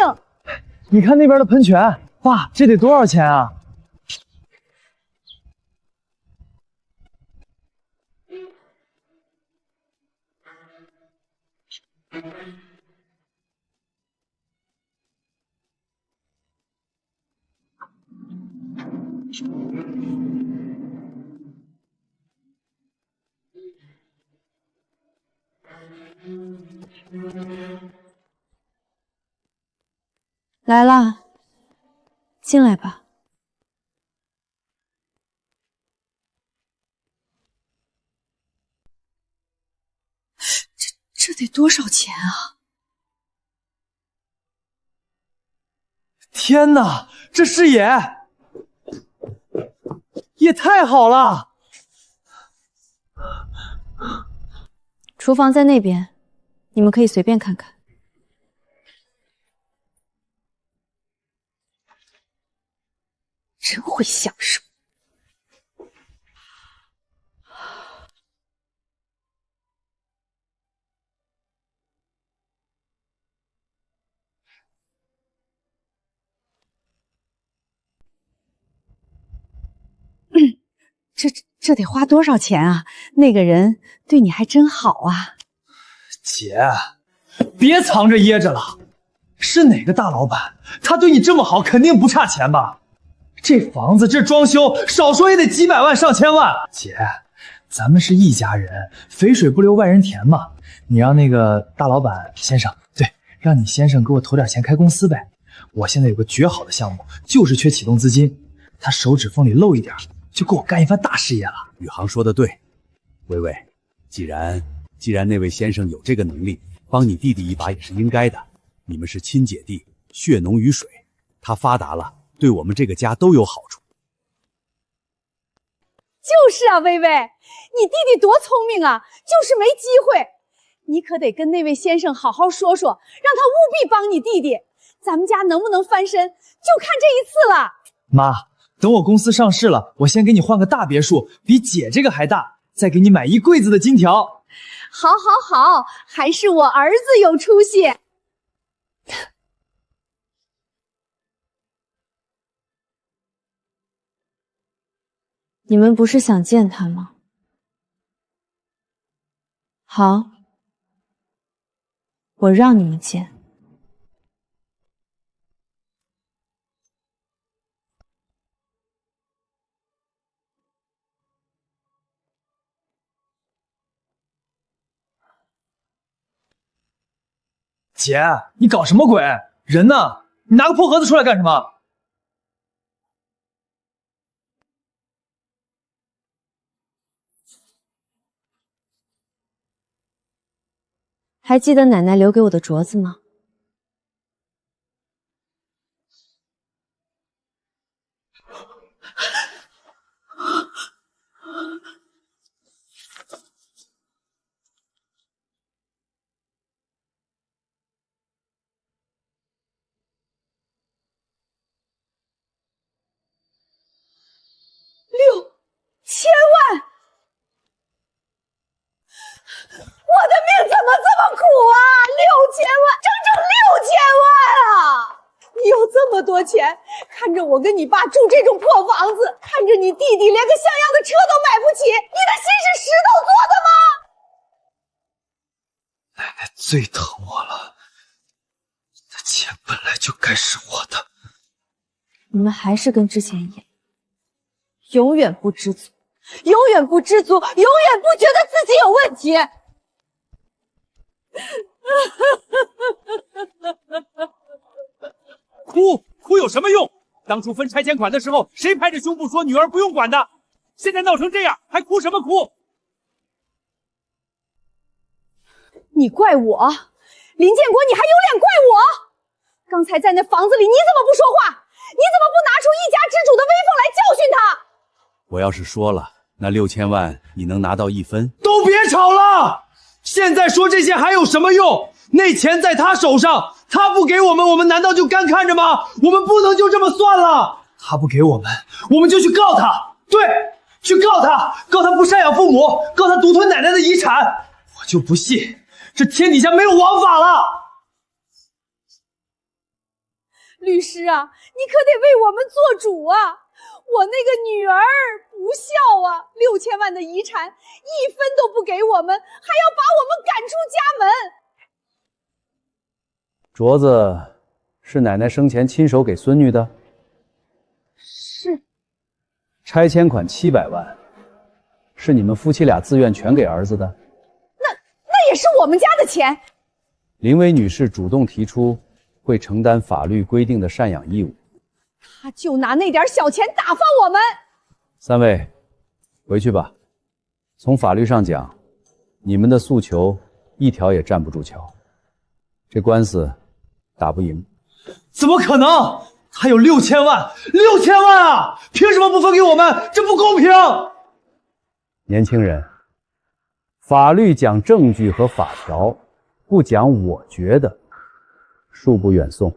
S4: 你看那边的喷泉，爸，这得多少钱啊？
S1: 来啦，进来吧。
S10: 这得多少钱啊？
S4: 天哪，这视野也太好了！
S1: 厨房在那边，你们可以随便看看。
S10: 真会享受。这得花多少钱啊？那个人对你还真好啊。
S4: 姐，别藏着掖着了。是哪个大老板？他对你这么好，肯定不差钱吧？这房子这装修，少说也得几百万上千万。姐，咱们是一家人，肥水不流外人田嘛。你让那个大老板先生，对，让你先生给我投点钱开公司呗。我现在有个绝好的项目，就是缺启动资金，他手指缝里露一点，就给我干一番大事业了。
S8: 宇航说的对，微微，既然那位先生有这个能力，帮你弟弟一把也是应该的。你们是亲姐弟，血浓于水，他发达了，对我们这个家都有好处。
S10: 就是啊，微微，你弟弟多聪明啊，就是没机会。你可得跟那位先生好好说说，让他务必帮你弟弟。咱们家能不能翻身，就看这一次了。
S4: 妈，等我公司上市了，我先给你换个大别墅，比姐这个还大，再给你买一柜子的金条。
S10: 好，好，好，还是我儿子有出息。
S1: 你们不是想见他吗？好，我让你们见。
S4: 姐，你搞什么鬼？人呢？你拿个破盒子出来干什么？
S1: 还记得奶奶留给我的镯子吗？
S10: 多钱，看着我跟你爸住这种破房子，看着你弟弟连个像样的车都买不起，你的心是石头做的吗？
S4: 奶奶最疼我了，那钱本来就该是我的。
S1: 你们还是跟之前一样，
S10: 永远不知足，永远不知足，永远不觉得自己有问题。
S8: 哭有什么用？当初分拆迁款的时候，谁拍着胸脯说女儿不用管的？现在闹成这样，还哭什么哭？
S10: 你怪我，林建国，你还有脸怪我？刚才在那房子里，你怎么不说话？你怎么不拿出一家之主的威风来教训他？
S8: 我要是说了，那6000万你能拿到1分？
S4: 都别吵了！现在说这些还有什么用？那钱在他手上，他不给我们，我们难道就干看着吗？我们不能就这么算了。他不给我们，我们就去告他。对，去告他，告他不赡养父母，告他独吞奶奶的遗产。我就不信这天底下没有王法了。
S10: 律师啊，你可得为我们做主啊！我那个女儿不孝啊，6000万的遗产1分都不给我们，还要把我们赶出家门。
S8: 镯子是奶奶生前亲手给孙女的？
S10: 是。
S8: 拆迁款700万，是你们夫妻俩自愿全给儿子的？
S10: 那也是我们家的钱。
S8: 林薇女士主动提出会承担法律规定的赡养义务。
S10: 他就拿那点小钱打发我们。
S8: 3位，回去吧。从法律上讲，你们的诉求一条也站不住脚，这官司打不赢。
S4: 怎么可能？他有6000万，6000万啊！凭什么不分给我们？这不公平！
S8: 年轻人，法律讲证据和法条，不讲我觉得，恕不远送。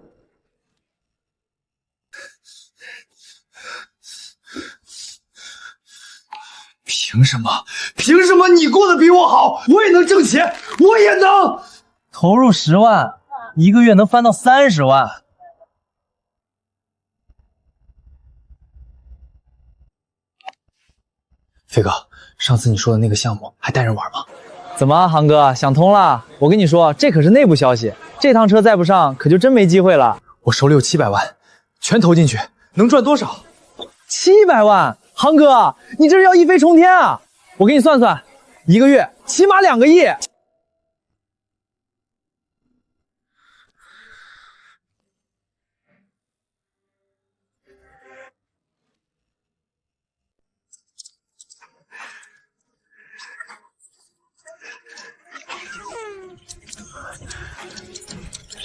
S4: 凭什么？凭什么你过得比我好，我也能挣钱，我也能投入10万，一个月能翻到30万。飞哥，上次你说的那个项目还带人玩吗？
S3: 怎么，航哥想通了？我跟你说，这可是内部消息，这趟车载不上，可就真没机会了。
S4: 我手里有700万，全投进去，能赚多少
S3: ？700万，航哥，你这是要一飞冲天啊！我给你算算，一个月起码2个亿。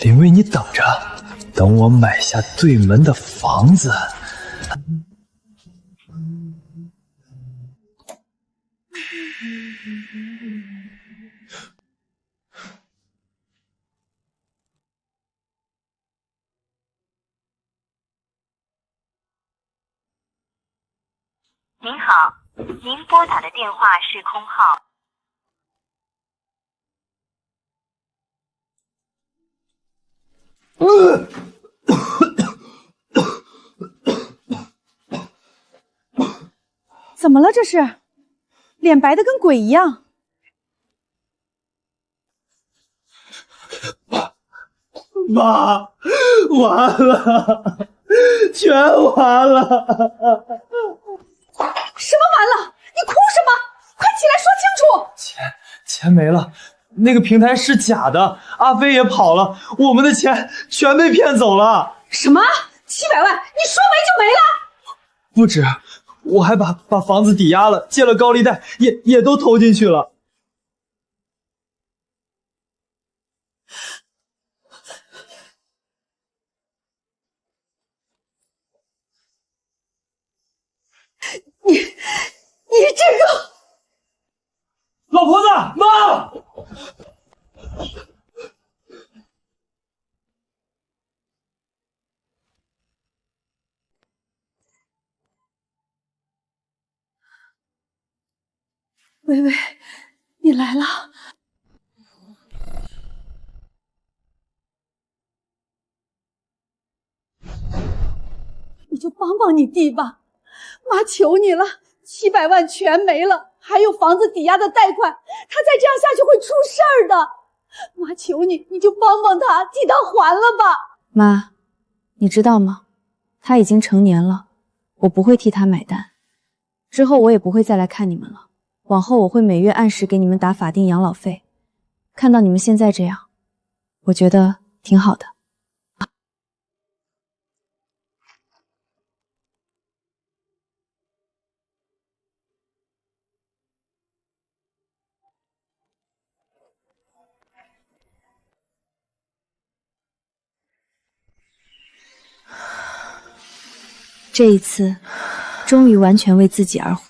S4: 林薇，你等着，等我买下对门的房子。
S18: 您好，您拨打的电话是空号。
S2: 怎么了？这是，脸白的跟鬼一样。
S4: 妈，完了，全完了！
S10: 什么完了？你哭什么？快起来说清楚！
S4: 钱没了，那个平台是假的，阿飞也跑了，我们的钱全被骗走了。
S10: 什么？700万？你说没就没了？
S4: 不止，我还把房子抵押了，借了高利贷，也都投进去了。
S10: 你这个
S4: 老婆子，妈！
S10: 薇薇，就帮帮你弟吧，妈求你了，700万全没了，还有房子抵押的贷款，他再这样下去会出事儿的。妈求你，你就帮帮他，替他还了吧。
S1: 妈，你知道吗？他已经成年了，我不会替他买单。之后我也不会再来看你们了，往后我会每月按时给你们打法定养老费。看到你们现在这样，我觉得挺好的。这一次，终于完全为自己而活。